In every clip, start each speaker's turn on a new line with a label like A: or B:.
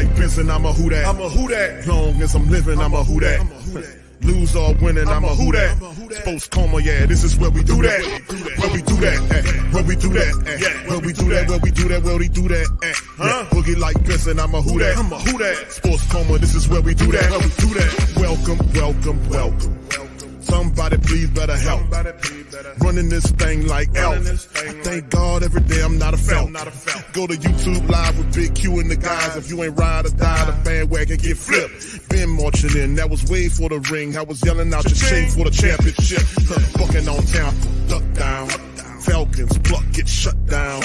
A: like Benson, I'm a who that. I'm a who that. Long as I'm living, I'm a who that. Lose or winning, I'm a who that. Sports Coma, yeah, this is where we do that. Where we do that, where we do that, where we do that, where we do that, where we do that, Boogie like Benson, I'm a who that. I'm a who that. Sports Coma, this is where we do that. Where we do that. Welcome, welcome, welcome. Somebody please better help. Running this thing like Elf. I thank God every day I'm not a felt. Go to YouTube Live with Big Q and the guys. If you ain't ride or die, the bandwagon get flipped. Been marching in, that was way for the ring. I was yelling out your shade for the championship. Bucking on town, duck down. Falcons, pluck, get shut down.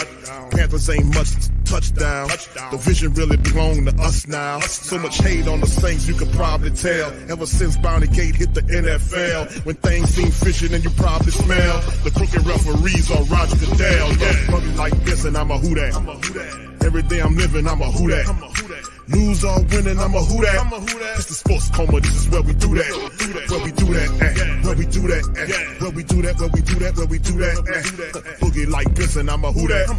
A: Panthers ain't much touchdown. The vision really belong to us now. So much hate on the Saints, you could probably tell. Ever since Bounty Gate hit the NFL, when things seem fishy and you probably smell the crooked referees on Roger Goodell. Yeah, brother like this and I'm a who that. Every day I'm living, I'm a who that. Lose or winning, I'm a who that. It's the Sports Coma, this is where we do that. Where we do that, where we do that, where we do that, where we do that, where we do that, Boogie like Benson, I'm a who that.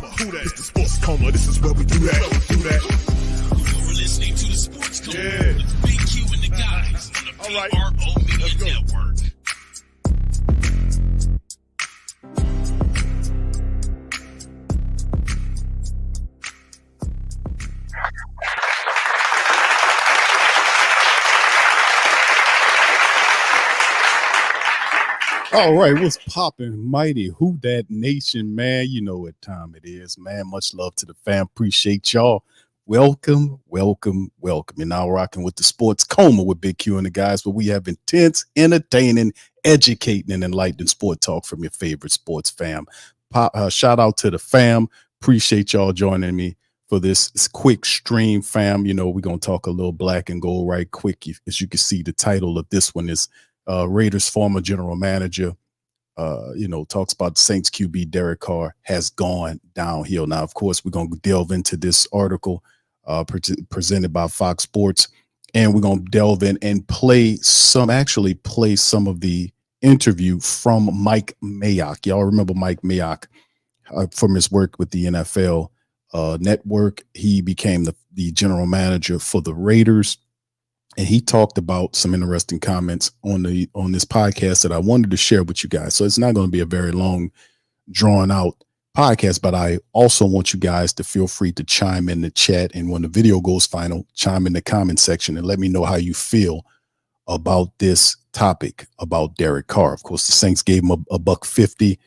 A: It's the Sports Coma, this is where we do that. You're
B: listening to the Sports Coma with Big Q and the guys on the PRO Media Network.
C: All right, what's popping, mighty Who Dat Nation, man? You know what time it is, man. Much love to the fam. Appreciate y'all. Welcome, welcome, welcome. You're now rocking with the Sports Coma with Big Q and the guys, where we have intense, entertaining, educating, and enlightening sport talk from your favorite sports fam. Shout out to the fam. Appreciate y'all joining me for this quick stream, fam. You know, we're going to talk a little black and gold right quick. As you can see, the title of this one is Raiders former general manager, talks about the Saints QB Derek Carr has gone downhill. Now, of course, we're going to delve into this article presented by Fox Sports, and we're going to delve in and play some of the interview from Mike Mayock. Y'all remember Mike Mayock from his work with the NFL Network. He became the general manager for the Raiders. And he talked about some interesting comments on this podcast that I wanted to share with you guys. So it's not going to be a very long, drawn out podcast, but I also want you guys to feel free to chime in the chat. And when the video goes final, chime in the comment section and let me know how you feel about this topic about Derek Carr. Of course, the Saints gave him a $150.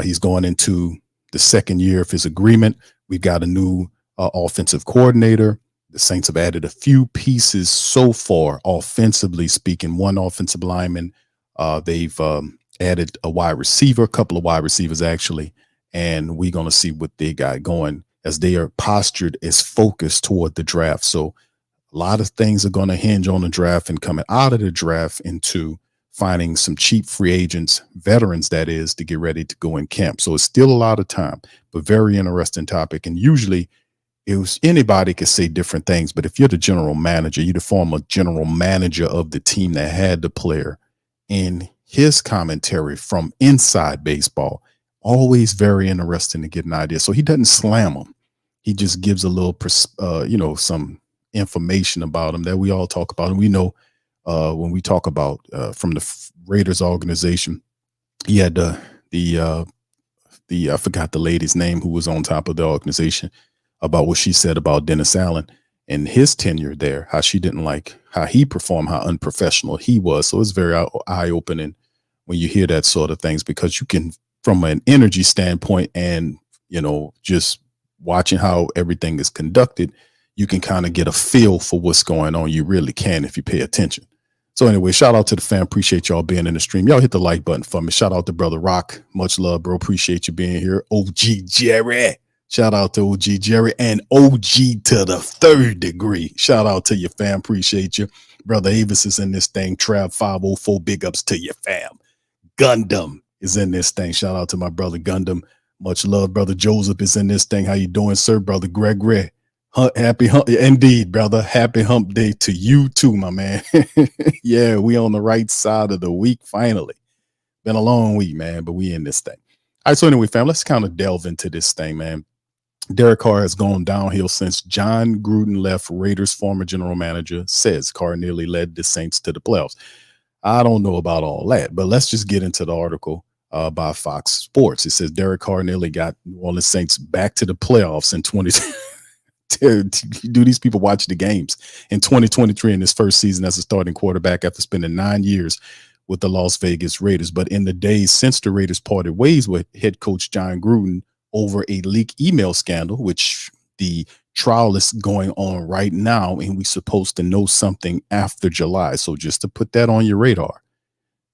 C: He's going into the second year of his agreement. We've got a new offensive coordinator. The Saints have added a few pieces so far, offensively speaking. One offensive lineman. They've added a wide receiver, a couple of wide receivers, actually. And we're going to see what they got going as they are postured as focused toward the draft. So a lot of things are going to hinge on the draft and coming out of the draft into finding some cheap free agents, veterans, that is, to get ready to go in camp. So it's still a lot of time, but very interesting topic. And usually, anybody could say different things, but if you're the general manager, you're the former general manager of the team that had the player, in his commentary from inside baseball, always very interesting to get an idea. So he doesn't slam them. He just gives a little, some information about him that we all talk about. And we know when we talk about from the Raiders organization, he had I forgot the lady's name who was on top of the organization, about what she said about Dennis Allen and his tenure there, how she didn't like how he performed, how unprofessional he was. So it's very eye-opening when you hear that sort of things, because you can, from an energy standpoint and, just watching how everything is conducted, you can kind of get a feel for what's going on. You really can if you pay attention. So anyway, shout out to the fam. Appreciate y'all being in the stream. Y'all hit the like button for me. Shout out to Brother Rock. Much love, bro. Appreciate you being here. OG Jerry. Shout out to OG Jerry and OG to the third degree. Shout out to your fam. Appreciate you. Brother Avis is in this thing. Trav 504. Big ups to your fam. Gundam is in this thing. Shout out to my brother Gundam. Much love. Brother Joseph is in this thing. How you doing, sir? Brother Gregory. Happy hump. Indeed, brother. Happy hump day to you too, my man. Yeah, we on the right side of the week finally. Been a long week, man, but we in this thing. All right, so anyway, fam, let's kind of delve into this thing, man. Derek Carr has gone downhill since Jon Gruden left. Raiders former general manager says Carr nearly led the Saints to the playoffs. I don't know about all that, but let's just get into the article by Fox Sports. It says Derek Carr nearly got New Orleans Saints back to the playoffs in 20. Do these people watch the games in 2023 in his first season as a starting quarterback after spending 9 years with the Las Vegas Raiders? But in the days since the Raiders parted ways with head coach Jon Gruden over a leak email scandal, which the trial is going on right now, and we're supposed to know something after July. So just to put that on your radar,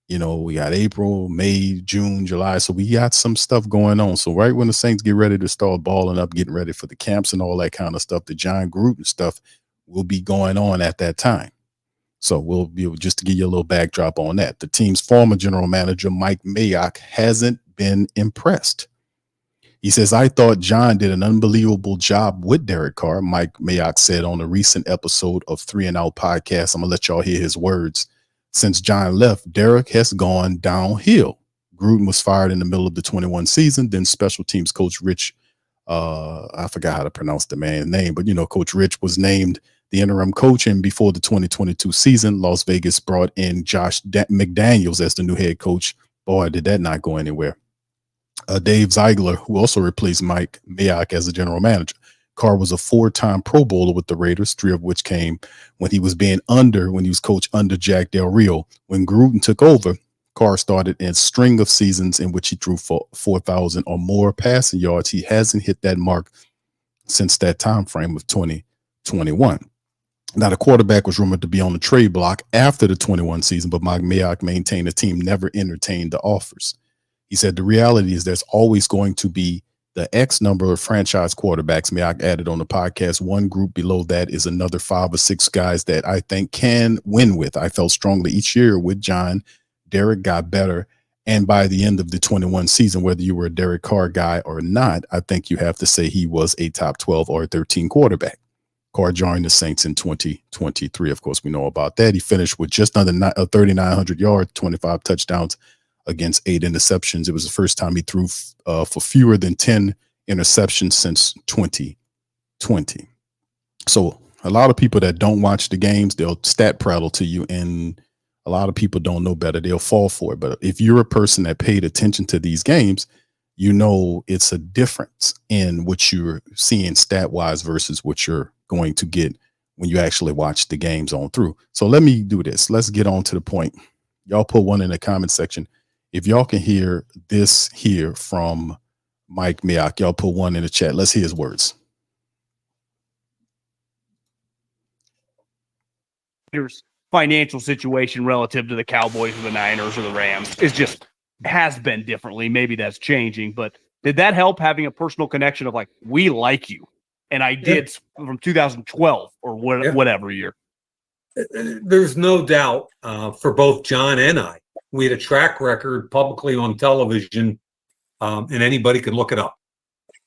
C: we got April, May, June, July. So we got some stuff going on. So right when the Saints get ready to start balling up, getting ready for the camps and all that kind of stuff, the Jon Gruden stuff will be going on at that time. So we'll be able, just to give you a little backdrop on that. The team's former general manager, Mike Mayock, hasn't been impressed. He says, I thought Jon did an unbelievable job with Derek Carr, Mike Mayock said on a recent episode of 3 and Out podcast. I'm going to let y'all hear his words. Since Jon left, Derek has gone downhill. Gruden was fired in the middle of the 21 season. Then special teams coach Rich, I forgot how to pronounce the man's name, but Coach Rich was named the interim coach. And before the 2022 season, Las Vegas brought in Josh McDaniels as the new head coach. Boy, did that not go anywhere. Dave Ziegler, who also replaced Mike Mayock as the general manager. Carr was a 4-time Pro Bowler with the Raiders, 3 of which came when he was coach under Jack Del Rio. When Gruden took over, Carr started a string of seasons in which he threw for 4,000 or more passing yards. He hasn't hit that mark since that time frame of 2021. Now, the quarterback was rumored to be on the trade block after the 21 season, but Mike Mayock maintained the team never entertained the offers. He said the reality is there's always going to be the X number of franchise quarterbacks. Mayock added on the podcast, one group below that is another 5 or 6 guys that I think can win with. I felt strongly each year with Jon. Derek got better. And by the end of the 21 season, whether you were a Derek Carr guy or not, I think you have to say he was a top 12 or 13 quarterback. Carr joined the Saints in 2023. Of course, we know about that. He finished with just under 3,900 yards, 25 touchdowns against 8 interceptions. It was the first time he threw for fewer than 10 interceptions since 2020. So a lot of people that don't watch the games, they'll stat prattle to you, and a lot of people don't know better. They'll fall for it. But if you're a person that paid attention to these games, it's a difference in what you're seeing stat-wise versus what you're going to get when you actually watch the games on through. So let me do this. Let's get on to the point. Y'all put one in the comment section. If y'all can hear this here from Mike Mayock, y'all put one in the chat. Let's hear his words.
D: Financial situation relative to the Cowboys or the Niners or the Rams has been differently. Maybe that's changing, but did that help having a personal connection of we like you? And I did from 2012 or whatever year.
E: There's no doubt for both Jon and I. We had a track record publicly on television, and anybody can look it up.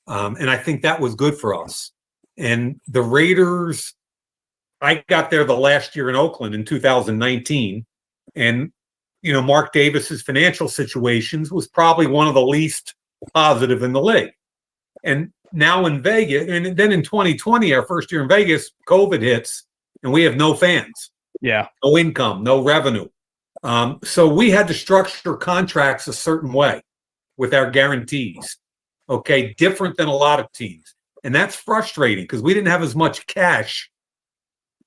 E: And I think that was good for us. And the Raiders, I got there the last year in Oakland in 2019. And, Mark Davis's financial situations was probably one of the least positive in the league. And now in Vegas, and then in 2020, our first year in Vegas, COVID hits, and we have no fans.
D: Yeah.
E: No income, no revenue. So we had to structure contracts a certain way with our guarantees. Okay, different than a lot of teams. And that's frustrating because we didn't have as much cash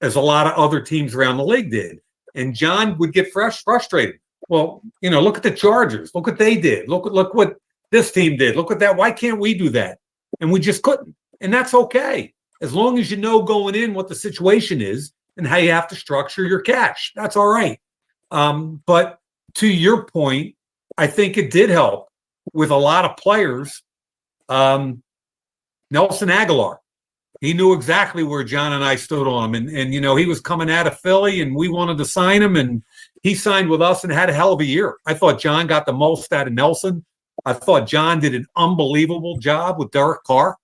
E: as a lot of other teams around the league did. And Jon would get frustrated. Well, look at the Chargers. Look what they did. Look what this team did. Look at that. Why can't we do that? And we just couldn't. And that's okay. As long as you know going in what the situation is and how you have to structure your cash. That's all right. But to your point, I think it did help with a lot of players. Nelson Aguilar, he knew exactly where Jon and I stood on him. And he was coming out of Philly and we wanted to sign him, and he signed with us and had a hell of a year. I thought Jon got the most out of Nelson. I thought Jon did an unbelievable job with Derek Carr.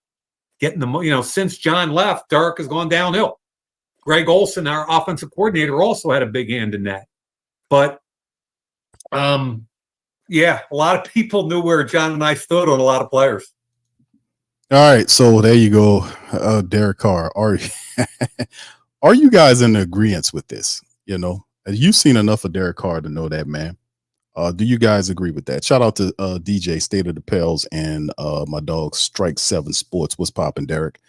E: Since Jon left, Derek has gone downhill. Greg Olson, our offensive coordinator, also had a big hand in that. But, a lot of people knew where Jon and I stood on a lot of players.
C: All right, so there you go, Derek Carr. Are you guys in agreement with this? You know, you've seen enough of Derek Carr to know that, man. Do you guys agree with that? Shout out to DJ State of the Pels and my dog Strike 7 Sports. What's popping, Derek?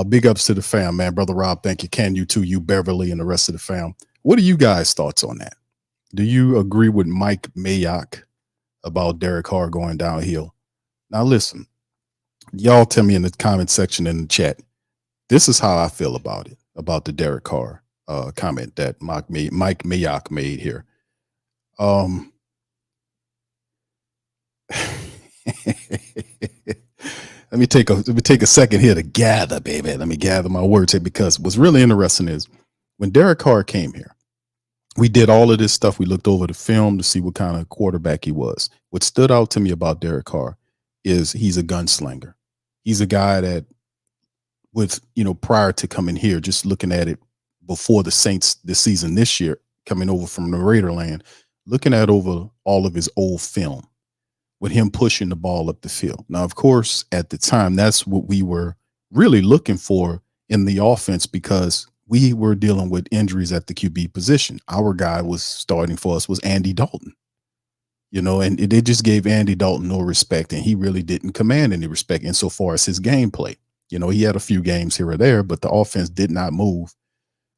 C: Big ups to the fam, man. Brother Rob, thank you. Can you too, you Beverly and the rest of the fam. What are you guys' thoughts on that? Do you agree with Mike Mayock about Derek Carr going downhill? Now listen, y'all tell me in the comment section in the chat. This is how I feel about it, about the Derek Carr comment that Mike Mayock made here. Let me take a second here to gather, baby. Let me gather my words here, because what's really interesting is when Derek Carr came here, we did all of this stuff. We looked over the film to see what kind of quarterback he was. What stood out to me about Derek Carr is he's a gunslinger. He's a guy that, with, prior to coming here, just looking at it before the Saints this season, this year, coming over from the Raiderland, looking at over all of his old film, with him pushing the ball up the field. Now, of course, at the time, that's what we were really looking for in the offense, because we were dealing with injuries at the QB position. Our guy was starting for us was Andy Dalton, and they just gave Andy Dalton no respect, and he really didn't command any respect insofar as his gameplay. He had a few games here or there, but the offense did not move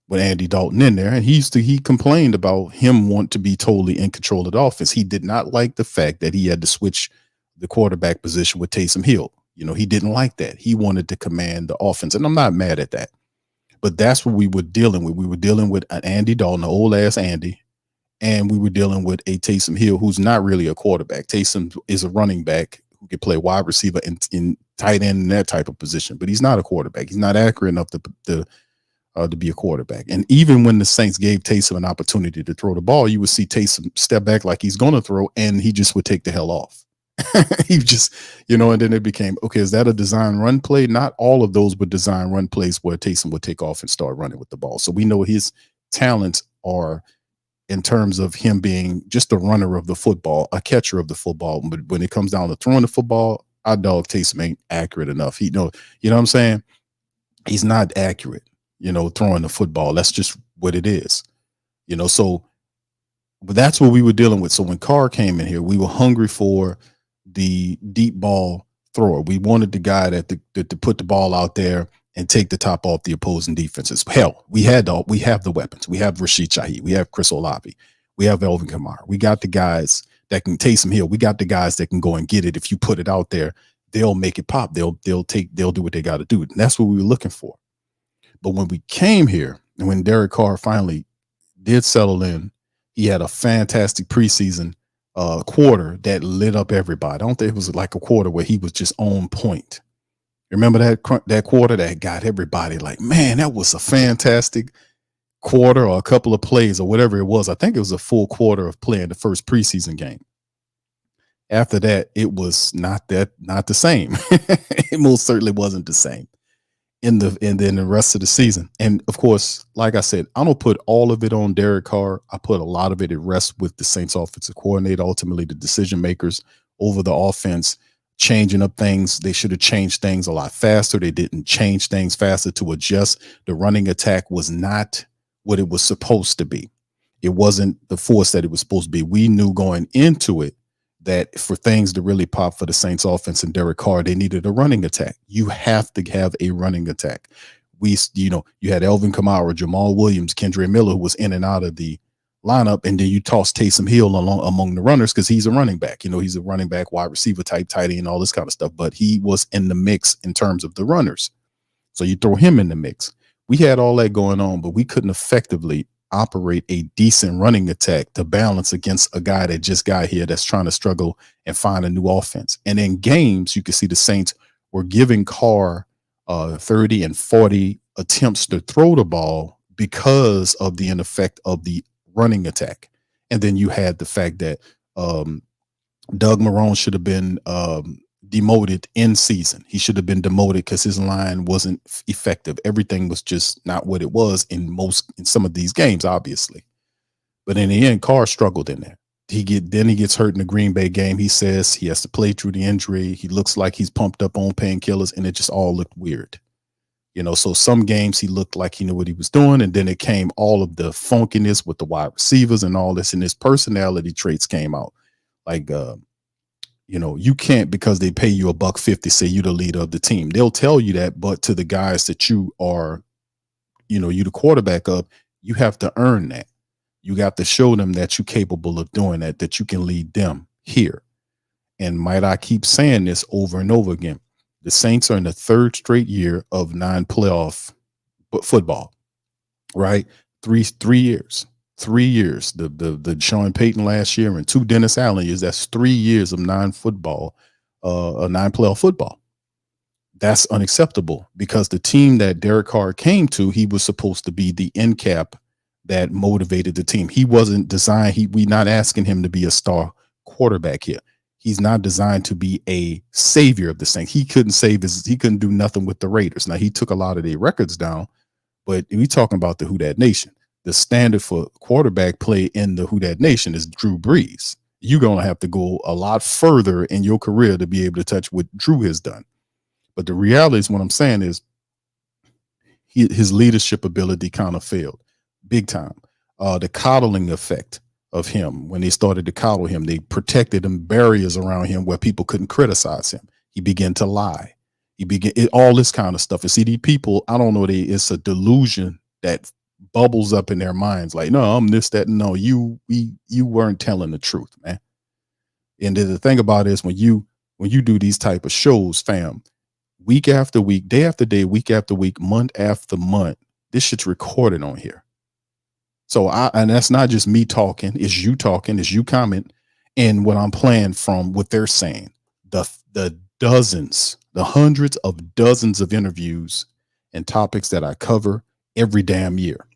C: with Andy Dalton in there. And he complained about him want to be totally in control of the offense. He did not like the fact that he had to switch the quarterback position with Taysom Hill. He didn't like that. He wanted to command the offense. And I'm not mad at that. But that's what we were dealing with. We were dealing with an Andy Dalton, an old ass Andy, and we were dealing with a Taysom Hill who's not really a quarterback. Taysom is a running back who can play wide receiver in tight end in that type of position, but he's not a quarterback. He's not accurate enough to be a quarterback. And even when the Saints gave Taysom an opportunity to throw the ball, you would see Taysom step back like he's going to throw, and he just would take the hell off. He just, and then it became, okay, is that a design run play? Not all of those were design run plays where Taysom would take off and start running with the ball. So we know his talents are in terms of him being just a runner of the football, a catcher of the football. But when it comes down to throwing the football, our dog Taysom ain't accurate enough. You know what I'm saying? He's not accurate, throwing the football. That's just what it is, so but that's what we were dealing with. So when Carr came in here, we were hungry for the deep ball thrower. We wanted the guy that to put the ball out there and take the top off the opposing defenses. Hell, we have the weapons. We have Rashid Shaheed. We have Chris Olave. We have Alvin Kamara. We got the guys that can Taysom Hill. We got the guys that can go and get it. If you put it out there, they'll make it pop. They'll do what they got to do. And that's what we were looking for. But when we came here, and when Derek Carr finally did settle in, he had a fantastic preseason quarter that lit up everybody. I don't think it was like a quarter where he was just on point. Remember that quarter that got everybody like, man, that was a fantastic quarter, or a couple of plays or whatever it was. I think it was a full quarter of playing the first preseason game. After that, it was not the same. It most certainly wasn't the same in the rest of the season. And of course, like I said, I don't put all of it on Derek Carr. I put a lot of it at rest with the Saints offensive coordinator, ultimately the decision makers over the offense, changing up things. They should have changed things a lot faster. They didn't change things faster to adjust. The running attack was not what it was supposed to be. It wasn't the force that it was supposed to be. We knew going into it that for things to really pop for the Saints offense and Derek Carr, they needed a running attack. You have to have a running attack. You had Alvin Kamara, Jamal Williams, Kendra Miller, who was in and out of the lineup, and then you toss Taysom Hill among the runners because he's a running back. He's a running back, wide receiver type, tight end, all this kind of stuff. But he was in the mix in terms of the runners. So you throw him in the mix. We had all that going on, but we couldn't effectively operate a decent running attack to balance against a guy that just got here that's trying to struggle and find a new offense. And in games, you can see the Saints were giving Carr 30 and 40 attempts to throw the ball because of the ineffect of the running attack. And then you had the fact that Doug Marrone should have been demoted in season. He should have been demoted because his line wasn't effective. Everything was just not what it was in some of these games, obviously. But in the end, Carr struggled in there. he gets hurt in the Green Bay game. He says he has to play through the injury. He looks like he's pumped up on painkillers, and it just all looked weird. So some games he looked like he knew what he was doing, and then it came all of the funkiness with the wide receivers and all this, and his personality traits came out. Like, you can't, because they pay you $150, say you the leader of the team. They'll tell you that, but to the guys that you are, you the quarterback of, you have to earn that. You got to show them that you're capable of doing that you can lead them here. And might I keep saying this over and over again? The Saints are in the third straight year of non-playoff football, right? Three years. 3 years. The Sean Payton last year and 2 Dennis Allen years. That's 3 years of non-playoff football. That's unacceptable, because the team that Derek Carr came to, he was supposed to be the end cap that motivated the team. He wasn't designed. We're not asking him to be a star quarterback here. He's not designed to be a savior of this thing. He couldn't do nothing with the Raiders. Now, he took a lot of their records down, but we talking about the Who Dat Nation. The standard for quarterback play in the Who Dat Nation is Drew Brees. You're going to have to go a lot further in your career to be able to touch what Drew has done. But the reality is, what I'm saying is, his leadership ability kind of failed big time. The coddling effect of him, when they started to coddle him, they protected him, barriers around him where people couldn't criticize him. He began to lie. All this kind of stuff. And see, these people, I don't know, it's a delusion that bubbles up in their minds. Like, no, I'm this, that. No, you weren't telling the truth, man. And the thing about it is, when you do these type of shows, fam, week after week, day after day, week after week, month after month, this shit's recorded on here. So and that's not just me talking, it's you talking, it's you comment, and what I'm playing from what they're saying. The dozens, the hundreds of dozens of interviews and topics that I cover every damn year.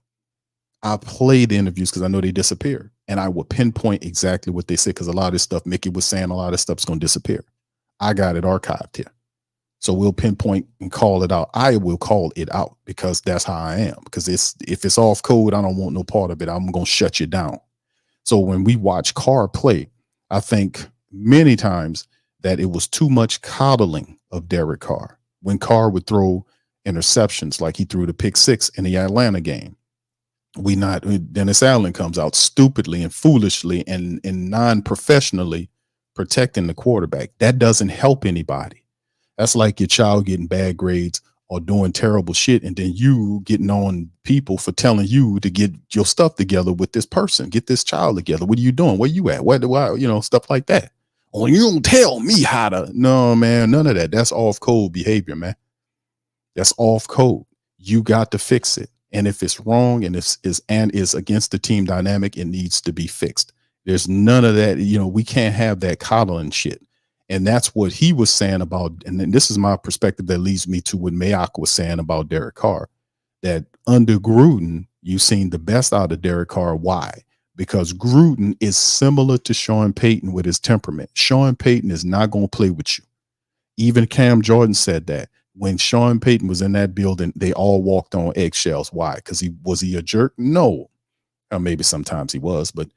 C: I play the interviews because I know they disappear, and I will pinpoint exactly what they say, because a lot of this stuff Mickey was saying, a lot of stuff's going to disappear. I got it archived here. So we'll pinpoint and call it out. I will call it out, because that's how I am. Because if it's off code, I don't want no part of it. I'm going to shut you down. So when we watch Carr play, I think many times that it was too much coddling of Derek Carr. When Carr would throw interceptions, like he threw the pick 6 in the Atlanta game, Dennis Allen comes out stupidly and foolishly and non-professionally protecting the quarterback. That doesn't help anybody. That's like your child getting bad grades or doing terrible shit, and then you getting on people for telling you to get your stuff together with this person, get this child together. What are you doing? Where you at? Why, stuff like that. Oh, you don't tell me how to. No, man, none of that. That's off code behavior, man. That's off code. You got to fix it. And if it's wrong and is against the team dynamic, it needs to be fixed. There's none of that. We can't have that coddling shit. And that's what he was saying about, and then this is my perspective that leads me to what Mayock was saying about Derek Carr, that under Gruden, you've seen the best out of Derek Carr. Why? Because Gruden is similar to Sean Payton with his temperament. Sean Payton is not going to play with you. Even Cam Jordan said that. When Sean Payton was in that building, they all walked on eggshells. Why? Because was he a jerk? No. Or maybe sometimes he was, but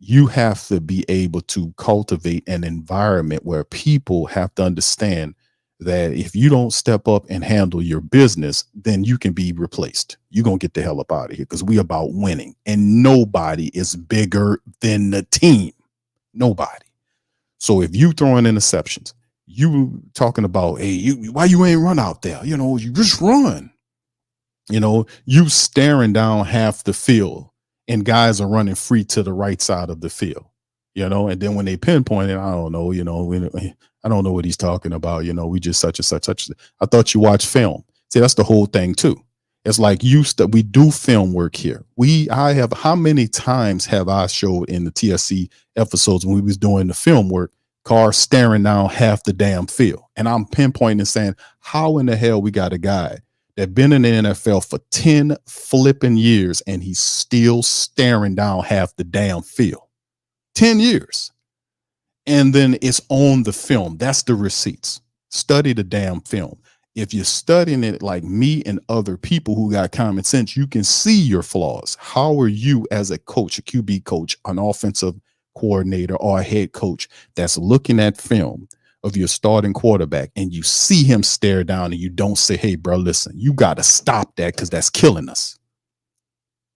C: you have to be able to cultivate an environment where people have to understand that if you don't step up and handle your business, then you can be replaced. You're going to get the hell up out of here, because we about winning, and nobody is bigger than the team. Nobody. So if you throwing interceptions, you talking about, hey, why you ain't run out there? You just run. You staring down half the field, and guys are running free to the right side of the field, and then when they pinpoint it, I don't know, I don't know what he's talking about. We just such and such. I thought you watch film. See, that's the whole thing too. It's like we do film work here. How many times have I showed in the TSC episodes when we was doing the film work, Carr staring down half the damn field, and I'm pinpointing and saying, how in the hell we got a guy that been in the NFL for 10 flipping years, and he's still staring down half the damn field? 10 years. And then it's on the film. That's the receipts. Study the damn film. If you're studying it like me and other people who got common sense, you can see your flaws. How are you as a coach, a QB coach, an offensive coordinator or a head coach that's looking at film of your starting quarterback and you see him stare down and you don't say, hey, bro, listen, you got to stop that because that's killing us.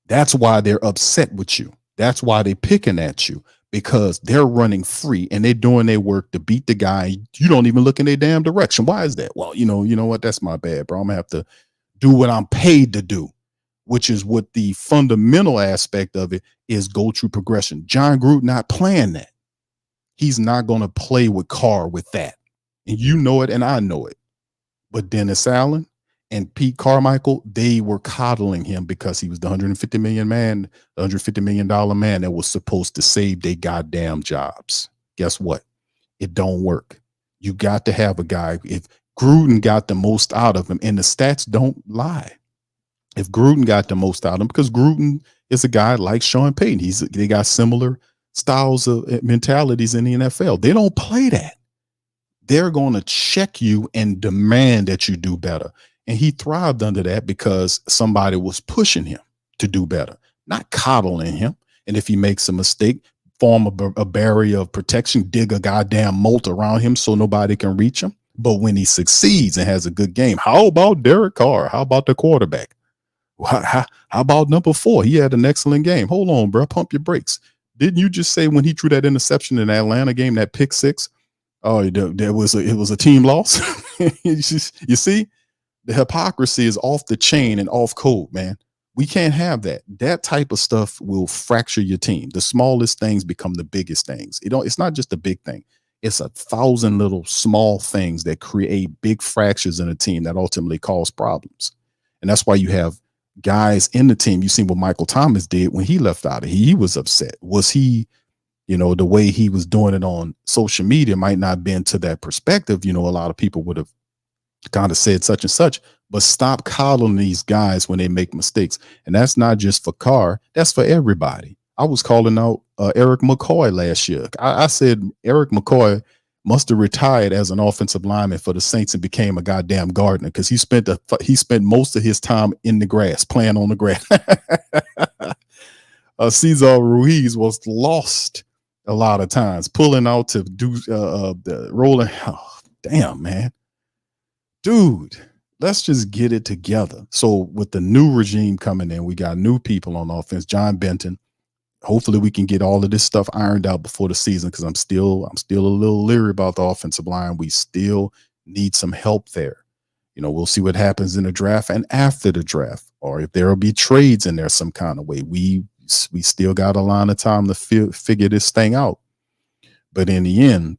C: That's why they're upset with you. That's why they're picking at you, because they're running free and they're doing their work to beat the guy. You don't even look in their damn direction. Why is that? Well, you know what? That's my bad, bro. I'm gonna have to do what I'm paid to do, which is what the fundamental aspect of it is, go through progression. Jon Gruden not playing that. He's not going to play with Carr with that. And you know it, and I know it. But Dennis Allen and Pete Carmichael, they were coddling him because he was the $150 million man, the $150 million man that was supposed to save their goddamn jobs. Guess what? It don't work. You got to have a guy. If Gruden got the most out of him, and the stats don't lie, if Gruden got the most out of him, because Gruden is a guy like Sean Payton, they got similar styles of mentalities in the NFL. They don't play that. They're going to check you and demand that you do better. And he thrived under that because somebody was pushing him to do better, not coddling him. And if he makes a mistake, form a barrier of protection, dig a goddamn moat around him so nobody can reach him. But when he succeeds and has a good game, how about Derek Carr? How about the quarterback? How about number 4? He had an excellent game. Hold on, bro. Pump your brakes. Didn't you just say when he threw that interception in the Atlanta game, that pick 6? Oh, it was a team loss. You see, the hypocrisy is off the chain and off code, man. We can't have that. That type of stuff will fracture your team. The smallest things become the biggest things. It's not just a big thing. It's 1,000 little small things that create big fractures in a team that ultimately cause problems. And that's why you have guys in the team. You seen what Michael Thomas did when he left out of he was upset. Was he, the way he was doing it on social media might not have been to that perspective. A lot of people would have kind of said such and such, but stop coddling these guys when they make mistakes. And that's not just for Carr. That's for everybody. I was calling out Eric McCoy last year. I said Eric McCoy must have retired as an offensive lineman for the Saints and became a goddamn gardener, because he spent most of his time in the grass, playing on the grass. Cesar Ruiz was lost a lot of times, pulling out to do the rolling. Oh, damn, man. Dude, let's just get it together. So with the new regime coming in, we got new people on offense. John Benton. Hopefully we can get all of this stuff ironed out before the season, because I'm still a little leery about the offensive line. We still need some help there. We'll see what happens in the draft and after the draft, or if there will be trades in there some kind of way. We still got a line of time to figure this thing out. But in the end,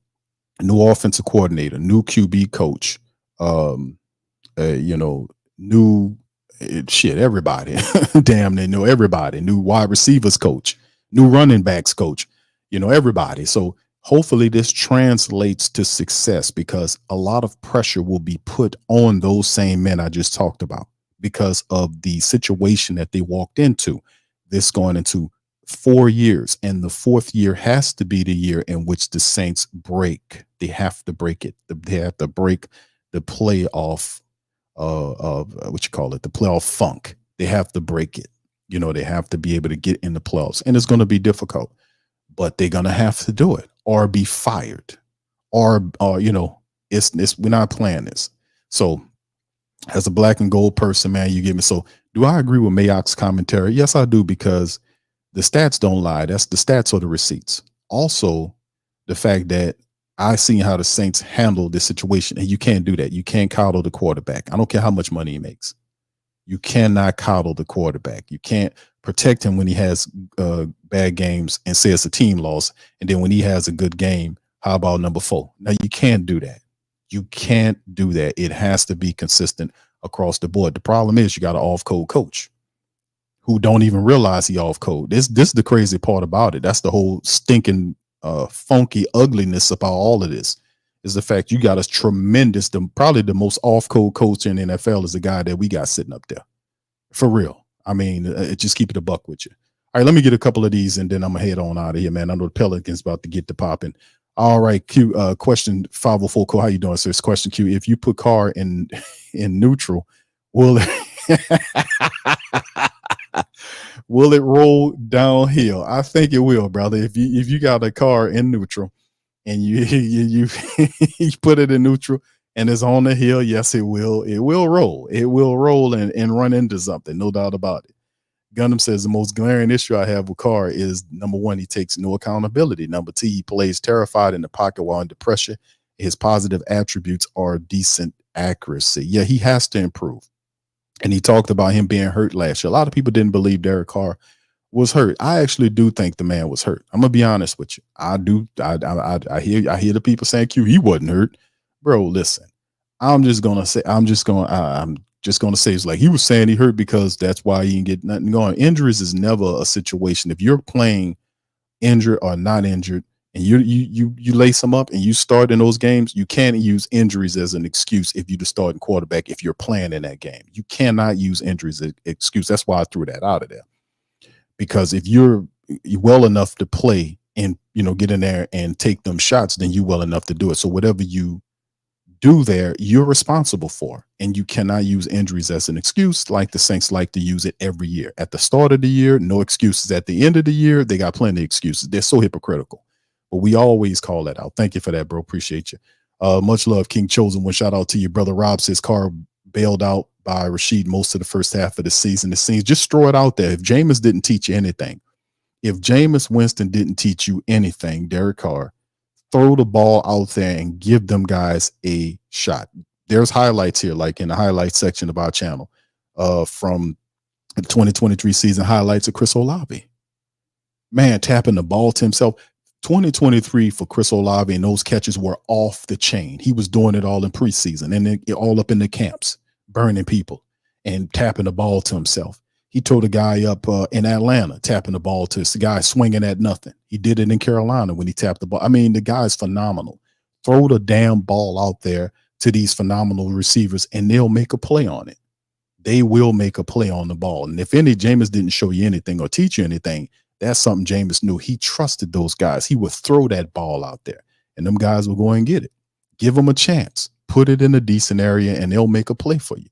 C: new offensive coordinator, new QB coach, new everybody. Damn, they know everybody. New wide receivers coach, new running backs coach, everybody. So hopefully this translates to success, because a lot of pressure will be put on those same men I just talked about because of the situation that they walked into. This going into 4 years, and the 4th year has to be the year in which the Saints break. They have to break it. They have to break the playoff the playoff funk. They have to break it. They have to be able to get in the playoffs, and it's going to be difficult, but they're going to have to do it or be fired, or it's we're not playing this. So as a black and gold person, man, you get me. So do I agree with Mayock's commentary? Yes, I do, because the stats don't lie. That's the stats or the receipts. Also, the fact that I seen how the Saints handle this situation, and you can't do that. You can't coddle the quarterback. I don't care how much money he makes. You cannot coddle the quarterback. You can't protect him when he has bad games and say it's a team loss. And then when he has a good game, how about number 4? Now, you can't do that. You can't do that. It has to be consistent across the board. The problem is you got an off-code coach who don't even realize he off-code. This is the crazy part about it. That's the whole stinking funky ugliness about all of this, is the fact you got a tremendous, probably the most off-code coach in the NFL is the guy that we got sitting up there. For real. I mean, just keep it a buck with you. All right, let me get a couple of these and then I'm going to head on out of here, man. I know the Pelicans about to get to popping. All right, Q, question 504. How you doing, sir? Question Q. If you put Carr in neutral, will Will it roll downhill? I think it will, brother. If you got a car in neutral and you put it in neutral and it's on the hill, yes, it will. It will roll. It will roll and run into something, no doubt about it. Gundam says the most glaring issue I have with Carr is, number one, he takes no accountability. Number two, he plays terrified in the pocket while under pressure. His positive attributes are decent accuracy. Yeah, he has to improve. And he talked about him being hurt last year. A lot of people didn't believe Derek Carr was hurt. I actually do think the man was hurt. I'm gonna be honest with you. I do. I hear the people saying, "Q, he wasn't hurt." Bro, listen. I'm just gonna say it's like he was saying he hurt because that's why he didn't get nothing going. Injuries is never a situation. If you're playing injured or not injured, and you lace them up and you start in those games, you can't use injuries as an excuse if you're the starting quarterback if you're playing in that game. You cannot use injuries as an excuse. That's why I threw that out of there. Because if you're well enough to play and get in there and take them shots, then you're well enough to do it. So whatever you do there, you're responsible for, and you cannot use injuries as an excuse like the Saints like to use it every year. At the start of the year, no excuses. At the end of the year, they got plenty of excuses. They're so hypocritical, but we always call that out. Thank you for that, bro. Appreciate you. Much love, King Chosen One. Shout out to you, brother. Rob says Carr bailed out by Rashid most of the first half of the season. It seems, just throw it out there. If Jameis didn't teach you anything, if Jameis Winston didn't teach you anything, Derek Carr, throw the ball out there and give them guys a shot. There's highlights here, like in the highlights section of our channel, from the 2023 season, highlights of Chris Olave. Man, tapping the ball to himself. 2023 for Chris Olave and those catches were off the chain. He was doing it all in preseason and all up in the camps, burning people and tapping the ball to himself. He told a guy up in Atlanta, tapping the ball to a guy swinging at nothing. He did it in Carolina when he tapped the ball. I mean, the guy's phenomenal. Throw the damn ball out there to these phenomenal receivers, and they'll make a play on it. They will make a play on the ball. And if Jameis didn't show you anything or teach you anything, that's something Jameis knew. He trusted those guys. He would throw that ball out there, and them guys will go and get it. Give them a chance. Put it in a decent area, and they'll make a play for you.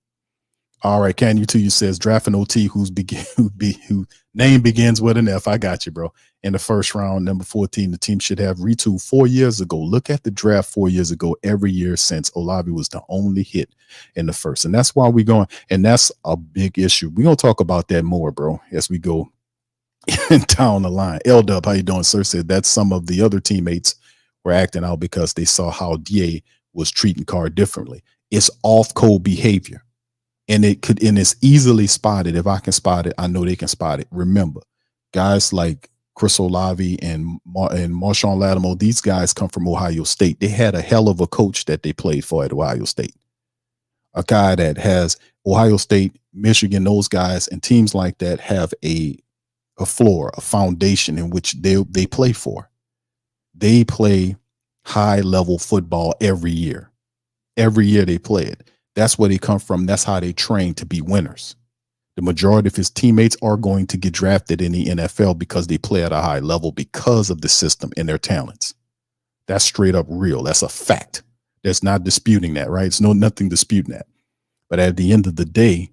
C: All right, Can You Too? You says draft an OT who name begins with an F. I got you, bro. In the first round, number 14, the team should have retooled 4 years ago. Look at the draft 4 years ago. Every year since, Olave was the only hit in the first, and that's why we're going. And that's a big issue. We're gonna talk about that more, bro, as we go down the line. L-Dub, how you doing, sir? Said that some of the other teammates were acting out because they saw how DA was treating Carr differently. It's off-code behavior. And it's easily spotted. If I can spot it, I know they can spot it. Remember, guys like Chris Olave and Marshawn Lattimore, these guys come from Ohio State. They had a hell of a coach that they played for at Ohio State. A guy that has Ohio State, Michigan, those guys and teams like that have a floor, a foundation in which they play for. They play high-level football every year. Every year they play it. That's where they come from. That's how they train to be winners. The majority of his teammates are going to get drafted in the NFL because they play at a high level because of the system and their talents. That's straight up real. That's a fact. There's not disputing that, right? It's nothing disputing that. But at the end of the day,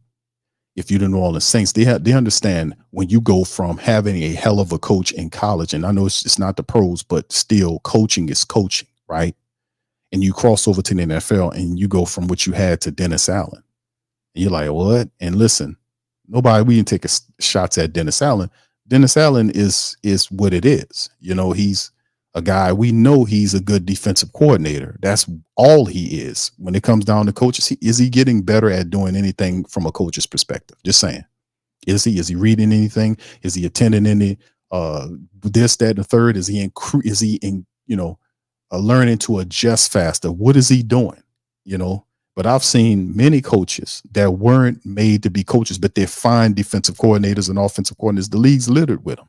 C: if you're the New Orleans Saints, they understand when you go from having a hell of a coach in college, and I know it's not the pros, but still coaching is coaching, right? And you cross over to the NFL and you go from what you had to Dennis Allen. And you're like, what? And listen, we didn't take shots at Dennis Allen. Dennis Allen is what it is. He's a guy, we know he's a good defensive coordinator. That's all he is. When it comes down to coaches, is he getting better at doing anything from a coach's perspective? Just saying. Is he reading anything? Is he attending any this, that, and the third? Is he learning to adjust faster? What is he doing? But I've seen many coaches that weren't made to be coaches, but they're fine defensive coordinators and offensive coordinators. The league's littered with them.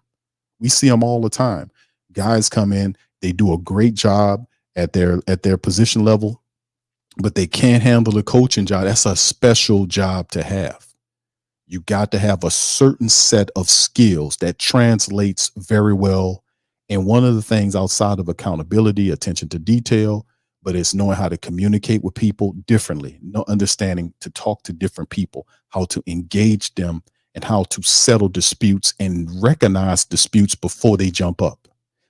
C: We see them all the time. Guys come in, they do a great job at their position level, but they can't handle the coaching job. That's a special job to have. You got to have a certain set of skills that translates very well. And one of the things outside of accountability, attention to detail, but it's knowing how to communicate with people differently, understanding to talk to different people, how to engage them and how to settle disputes and recognize disputes before they jump up.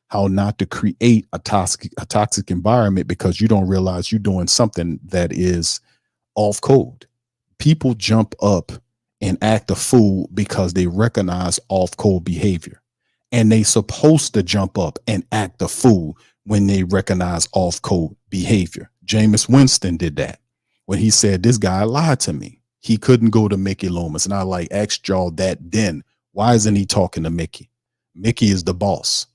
C: How not to create a toxic environment because you don't realize you're doing something that is off code. People jump up and act a fool because they recognize off code behavior. And they supposed to jump up and act a fool when they recognize off code behavior. Jameis Winston did that when he said, this guy lied to me. He couldn't go to Mickey Loomis. And I asked y'all that then. Why isn't he talking to Mickey? Mickey is the boss.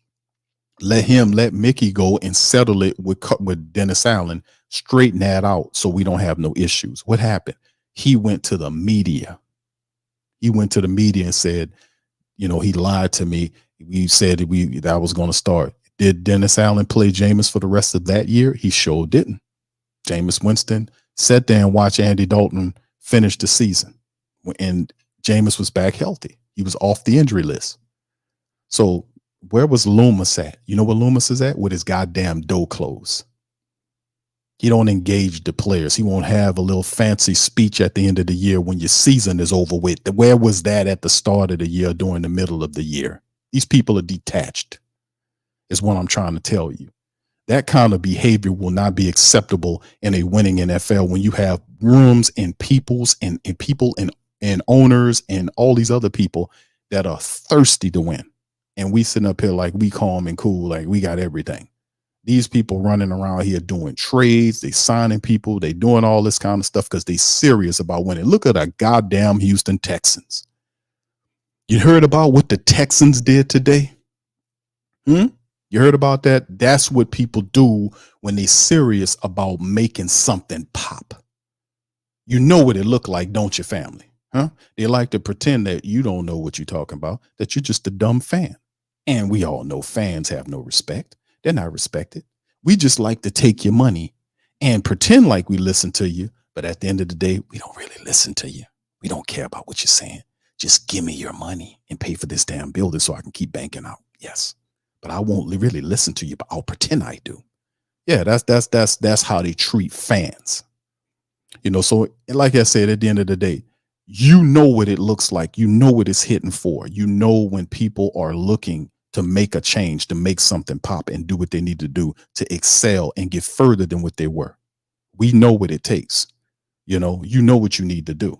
C: Let Mickey go and settle it with Dennis Allen, straighten that out so we don't have no issues. What happened? He went to the media. He went to the media and said, he lied to me. We said that was going to start. Did Dennis Allen play Jameis for the rest of that year? He sure didn't. Jameis Winston sat there and watched Andy Dalton finish the season. And Jameis was back healthy. He was off the injury list. So where was Loomis at? You know where Loomis is at? With his goddamn door closed. He don't engage the players. He won't have a little fancy speech at the end of the year when your season is over with. Where was that at the start of the year, during the middle of the year? These people are detached, is what I'm trying to tell you. That kind of behavior will not be acceptable in a winning NFL when you have rooms and peoples and people and owners and all these other people that are thirsty to win. And we sitting up here like we calm and cool, like we got everything. These people running around here doing trades, they signing people, they doing all this kind of stuff because they serious about winning. Look at the goddamn Houston Texans. You heard about what the Texans did today? You heard about that? That's what people do when they serious about making something pop. You know what it looked like, don't you, family? Huh? They like to pretend that you don't know what you're talking about, that you're just a dumb fan. And we all know fans have no respect. They're not respected. We just like to take your money and pretend like we listen to you. But at the end of the day, we don't really listen to you. We don't care about what you're saying. Just give me your money and pay for this damn building so I can keep banking out. Yes. But I won't really listen to you, but I'll pretend I do. Yeah, that's how they treat fans. So like I said, at the end of the day, you know what it looks like. You know what it's hitting for. You know when people are looking to make a change, to make something pop and do what they need to do to excel and get further than what they were. We know what it takes. You know what you need to do.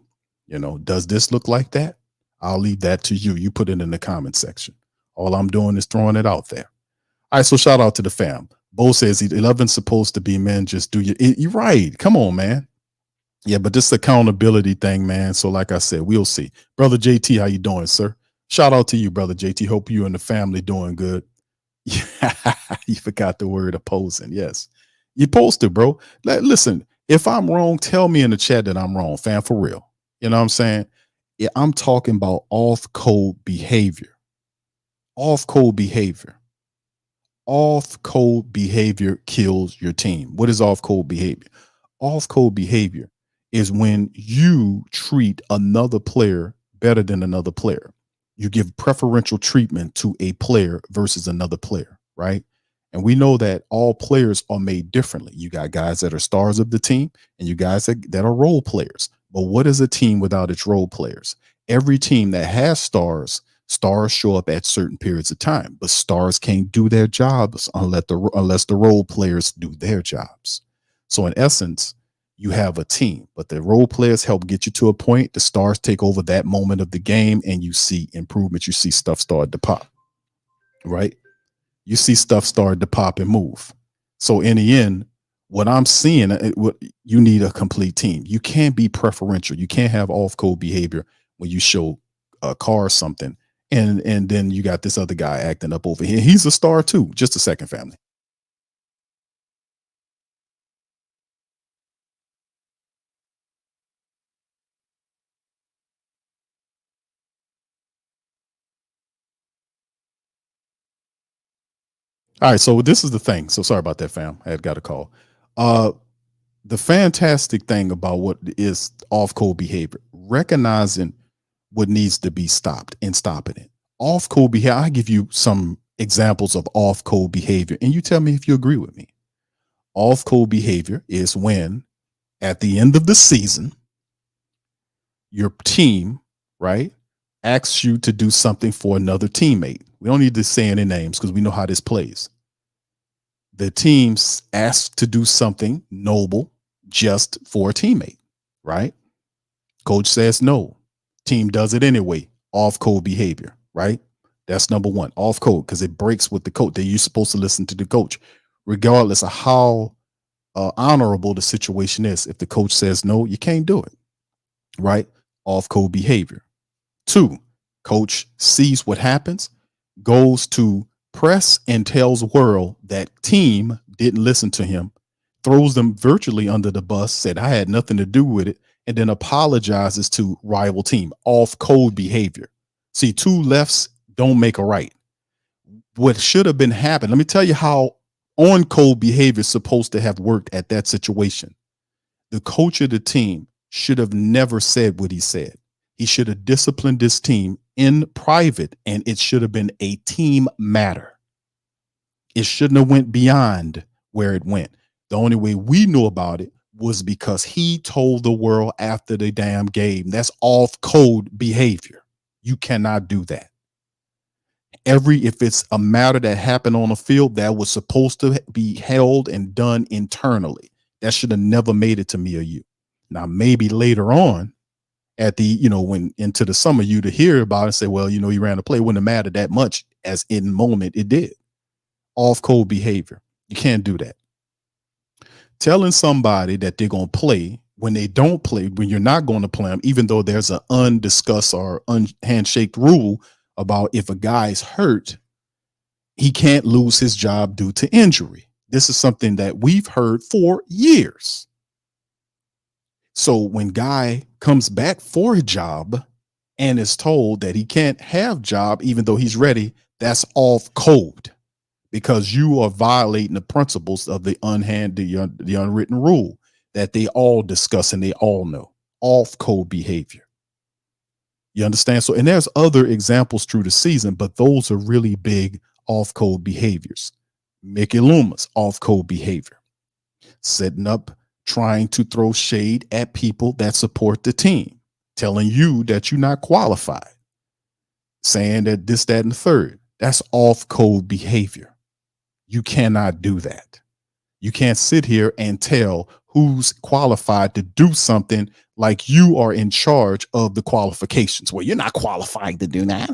C: Does this look like that? I'll leave that to you. You put it in the comment section. All I'm doing is throwing it out there. All right, so shout out to the fam. Bo says 11's supposed to be, man, just do you're right. Come on, man. Yeah, but this accountability thing, man. So like I said, we'll see. Brother JT, how you doing, sir? Shout out to you, brother JT. Hope you and the family doing good. You forgot the word opposing. Yes. You posted, bro. Listen, if I'm wrong, tell me in the chat that I'm wrong, fam, for real. You know what I'm saying? Yeah, I'm talking about off-code behavior. Off-code behavior. Off-code behavior kills your team. What is off-code behavior? Off-code behavior is when you treat another player better than another player. You give preferential treatment to a player versus another player, right? And we know that all players are made differently. You got guys that are stars of the team and you guys that are role players. But what is a team without its role players? Every team that has stars show up at certain periods of time, but stars can't do their jobs unless the role players do their jobs. So in essence, you have a team, but the role players help get you to a point. The stars take over that moment of the game and you see improvement. You see stuff start to pop, right? You see stuff start to pop and move. So in the end, what I'm seeing, you need a complete team. You can't be preferential. You can't have off-code behavior when you show Carr something and then you got this other guy acting up over here. He's a star too. Just a second, family. All right, so this is the thing. So sorry about that, fam. I had got a call. The fantastic thing about what is off-code behavior, recognizing what needs to be stopped and stopping it. Off-code behavior, I give you some examples of off-code behavior, and you tell me if you agree with me. Off-code behavior is when, at the end of the season, your team, right, asks you to do something for another teammate. We don't need to say any names because we know how this plays. The teams ask to do something noble just for a teammate, right? Coach says no. Team does it anyway. Off code behavior, right? That's number one. Off code, because it breaks with the coach. That you're supposed to listen to the coach, regardless of how honorable the situation is. If the coach says no, you can't do it, right? Off code behavior. 2, coach sees what happens, goes to press and tells the world that team didn't listen to him, throws them virtually under the bus, said I had nothing to do with it, and then apologizes to rival team. Off code behavior. See, 2 lefts don't make a right. What should have been happening, let me tell you how on code behavior is supposed to have worked at that situation. The coach of the team should have never said what he said. He should have disciplined this team in private, and it should have been a team matter. It shouldn't have went beyond where it went. The only way we knew about it was because he told the world after the damn game. That's off code behavior. You cannot do that. If it's a matter that happened on the field that was supposed to be held and done internally, that should have never made it to me or you. Now, maybe later on at the, when into the summer, you to hear about it and say, well, you ran a play. It wouldn't have mattered that much as in the moment it did. Off code behavior. You can't do that. Telling somebody that they're going to play when they don't play, when you're not going to play them, even though there's an undiscussed or handshake rule about if a guy's hurt, he can't lose his job due to injury. This is something that we've heard for years. So when guy comes back for a job and is told that he can't have job, even though he's ready, that's off code because you are violating the principles of the unwritten rule that they all discuss and they all know. Off code behavior. You understand? So, and there's other examples through the season, but those are really big off code behaviors. Mickey Loomis, off code behavior. Setting up, trying to throw shade at people that support the team, telling you that you're not qualified, saying that this, that, and the third. That's off code behavior. You cannot do that. You can't sit here and tell who's qualified to do something like you are in charge of the qualifications. Well, you're not qualified to do that.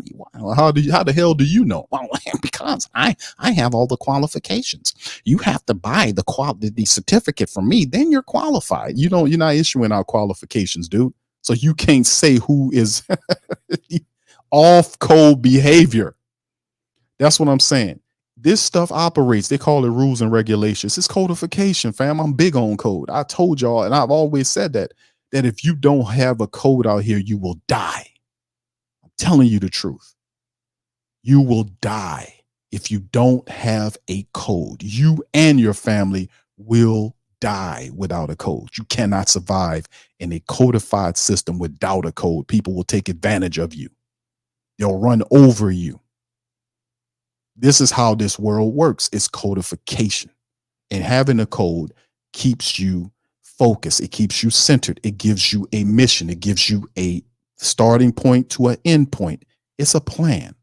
C: How the hell do you know? Well, because I have all the qualifications. You have to buy the certificate from me, then you're qualified. You're not issuing out qualifications, dude. So you can't say who is off code behavior. That's what I'm saying. This stuff operates. They call it rules and regulations. It's codification, fam. I'm big on code. I told y'all, and I've always said that if you don't have a code out here, you will die. I'm telling you the truth. You will die if you don't have a code. You and your family will die without a code. You cannot survive in a codified system without a code. People will take advantage of you. They'll run over you. This is how this world works. It's codification. And having a code keeps you focused. It keeps you centered. It gives you a mission. It gives you a starting point to an end point. It's a plan.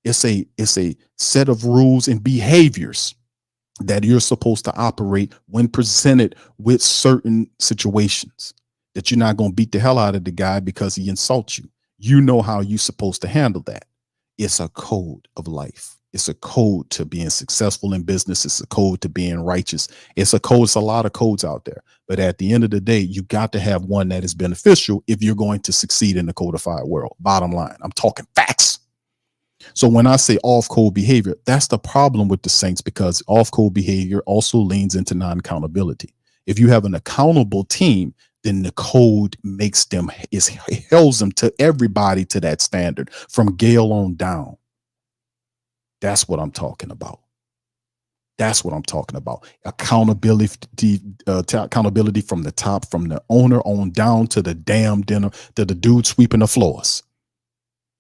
C: It's a set of rules and behaviors that you're supposed to operate when presented with certain situations, that you're not going to beat the hell out of the guy because he insults you. You know how you're supposed to handle that. It's a code of life. It's a code to being successful in business. It's a code to being righteous. It's a code. It's a lot of codes out there. But at the end of the day, you got to have one that is beneficial if you're going to succeed in the codified world. Bottom line, I'm talking facts. So when I say off code behavior, that's the problem with the Saints, because off code behavior also leans into non-accountability. If you have an accountable team, then the code makes them, it holds them to everybody to that standard from Gale on down. That's what I'm talking about. That's what I'm talking about. Accountability from the top, from the owner on down to the damn dinner, to the dude sweeping the floors.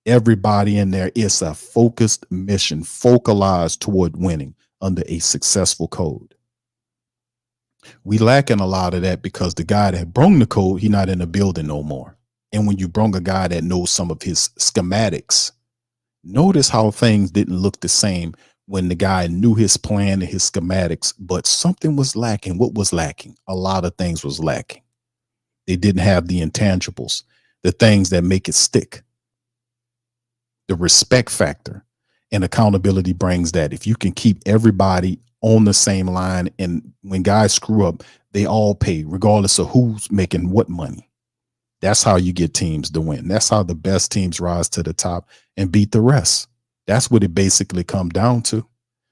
C: Everybody in there is a focused mission, focalized toward winning under a successful code. We lacking a lot of that because the guy that brung the code, he's not in the building no more. And when you bring a guy that knows some of his schematics, notice how things didn't look the same when the guy knew his plan and his schematics, but something was lacking. What was lacking? A lot of things was lacking. They didn't have the intangibles, the things that make it stick. The respect factor and accountability brings that. If you can keep everybody on the same line, and when guys screw up, they all pay, regardless of who's making what money. That's how you get teams to win. That's how the best teams rise to the top and beat the rest. That's what it basically comes down to.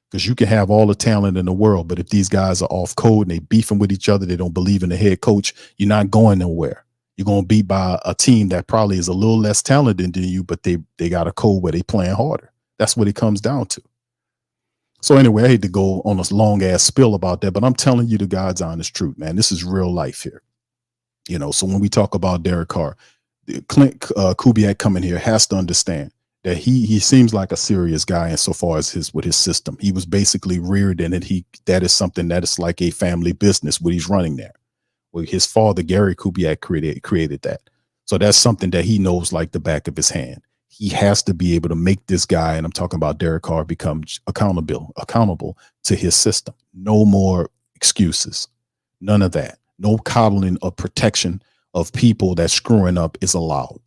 C: Because you can have all the talent in the world, but if these guys are off code and they beefing with each other, they don't believe in the head coach, you're not going nowhere. You're going to be by a team that probably is a little less talented than you, but they got a code where they playing harder. That's what it comes down to. So anyway, I hate to go on a long ass spill about that, but I'm telling you the God's honest truth, man. This is real life here. You know, so when we talk about Derek Carr, Clint Kubiak coming here has to understand that he seems like a serious guy insofar as his system. He was basically reared in it. That is something that is like a family business what he's running there. Well, his father, Gary Kubiak, created that. So that's something that he knows like the back of his hand. He has to be able to make this guy, and I'm talking about Derek Carr, become accountable to his system. No more excuses. None of that. No coddling or protection of people that screwing up is allowed.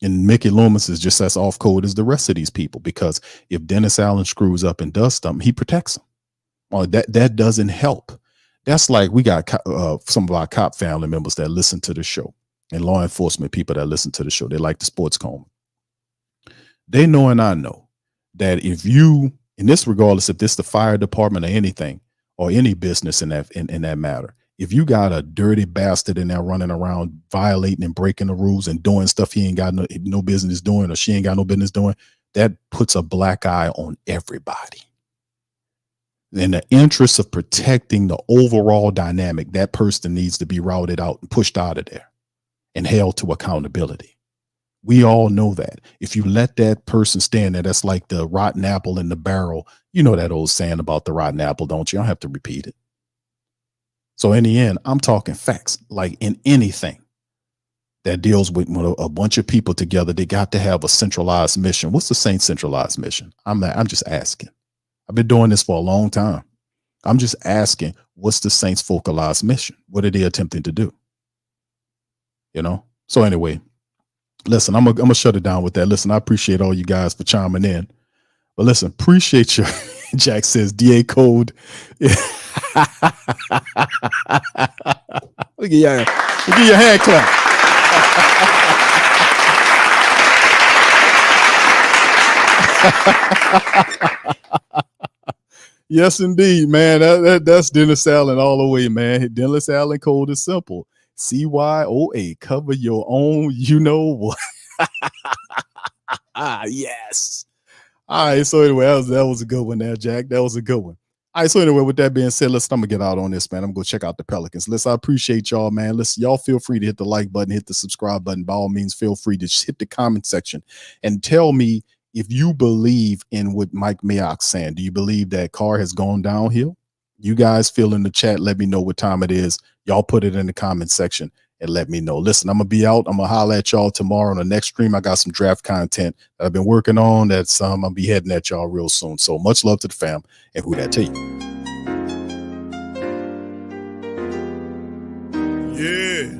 C: And Mickey Loomis is just as off code as the rest of these people, because if Dennis Allen screws up and does something, he protects him. Well, that doesn't help. That's like we got some of our cop family members that listen to the show, and law enforcement people that listen to the show. They like the Sports Coma. They know, and I know, that if you, in this regardless if this the fire department or anything or any business in that matter, if you got a dirty bastard in there running around violating and breaking the rules and doing stuff he ain't got no business doing, or she ain't got no business doing, that puts a black eye on everybody. In the interest of protecting the overall dynamic, that person needs to be routed out and pushed out of there and held to accountability. We all know that. If you let that person stand there, that's like the rotten apple in the barrel. You know that old saying about the rotten apple, don't you? I don't have to repeat it. So in the end, I'm talking facts. Like in anything that deals with a bunch of people together, they got to have a centralized mission. What's the Saints' centralized mission? I'm just asking. I've been doing this for a long time. I'm just asking, what's the Saints' focalized mission? What are they attempting to do? You know? So anyway, listen, I'm gonna shut it down with that. Listen, I appreciate all you guys for chiming in. But listen, appreciate you. Jack says DA code. Look at your hand clap. Yes, indeed, man. That's Dennis Allen all the way, man. Dennis Allen code is simple. CYOA. Cover your own, you know what. Yes. All right. So anyway, that was a good one there, Jack. That was a good one. All right. So anyway, with that being said, listen, I'm gonna get out on this, man. I'm gonna go check out the Pelicans. Listen, I appreciate y'all, man. Listen, y'all feel free to hit the like button, hit the subscribe button. By all means, feel free to just hit the comment section and tell me if you believe in what Mike Mayock's saying. Do you believe that Carr has gone downhill? You guys feel in the chat. Let me know what time it is. Y'all put it in the comment section and let me know. Listen, I'm going to be out. I'm going to holler at y'all tomorrow on the next stream. I got some draft content that I've been working on. That's I'm going to be heading at y'all real soon. So much love to the fam, and who that to you.
A: Yeah.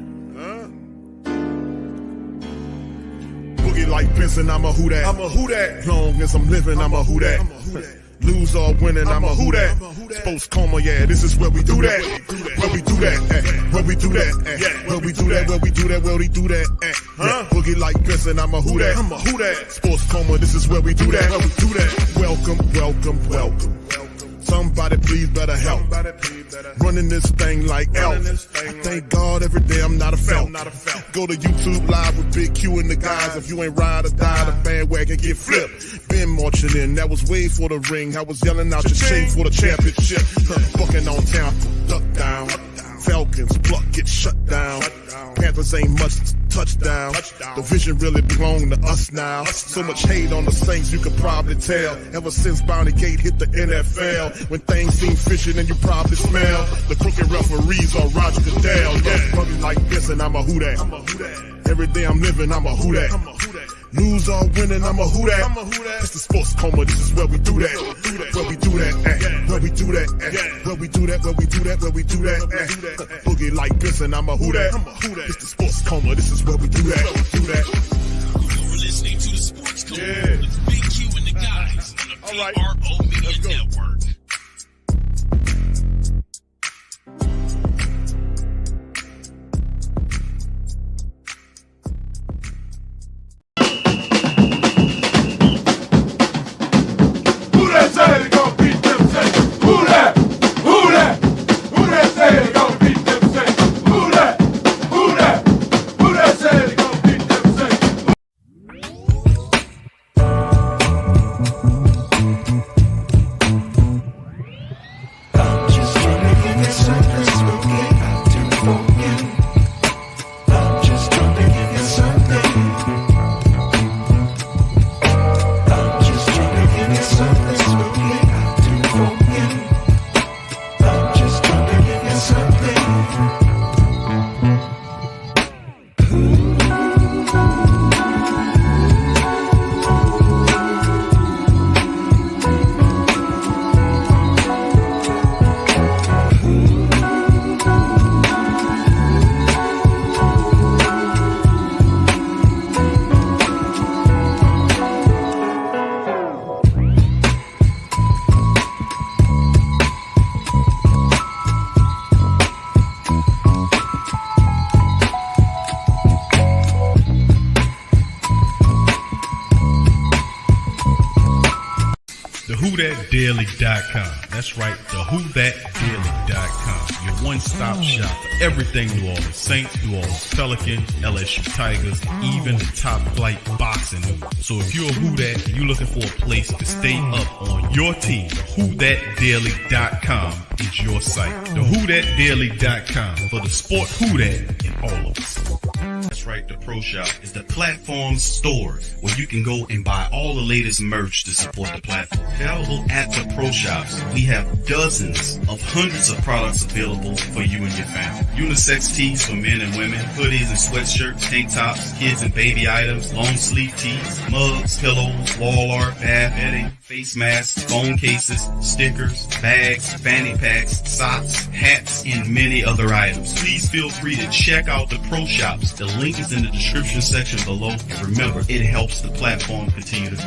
A: Boogie like Benson, I'm a who that. I'm a who that. Long as I'm living, I'm a who that. Lose or winning, I'm a who that. Sports Coma, yeah, this is where we do that. Where we do that, where we do that, where we do that, where we do that, where we do that, huh? Boogie like Benson, I'm a who that. I'm a who that. Sports Coma, this is where we do that. Where we do that. Welcome, welcome, welcome. Somebody please better help. Running this thing like elf. I thank God every day I'm not a felt. Go to YouTube live with Big Q and the guys. If you ain't ride or die, the bandwagon get flipped. Been marching in, that was way for the ring. I was yelling out your shame for the championship. Bucking on town, duck down. Falcons pluck, get shut down. Panthers ain't much touchdown. The vision really belong to us now. So much hate on the Saints, you could probably tell. Ever since Bounty Gate hit the NFL, when things seem fishy and you probably smell the crooked referees on Roger Goodell. Yeah, like this and I'm a who that. Every day I'm living, I'm a who that. Lose or winning, I'm a who that. It's the Sports Coma, this is where we do that. Where we do that, where we do that, where we do that, where we do that, where we do that. Boogie like this and I'm a who that. It's the Sports Coma, this is where we do that.
B: You're listening to the Sports Coma with Big Q and the guys on the PRO Media Network.
F: WhoThatDaily.com. That's right, the WhoThatDaily.com. Your one-stop shop for everything New Orleans Saints, New Orleans Pelicans, LSU Tigers, even the top flight boxing news. So if you're a Who That and you're looking for a place to stay up on your team, WhoThatDaily.com is your site. The WhoThatDaily.com for the sport Who That in all of us. That's right, the Pro Shop is the platform store where you can go and buy all the latest merch to support the platform. Available at the Pro Shops, we have dozens of hundreds of products available for you and your family. Unisex tees for men and women, hoodies and sweatshirts, tank tops, kids and baby items, long sleeve tees, mugs, pillows, wall art, bath bedding, face masks, phone cases, stickers, bags, fanny packs, socks, hats, and many other items. Please feel free to check out the Pro Shops. The link is in the description section below. And remember, it helps the platform continue to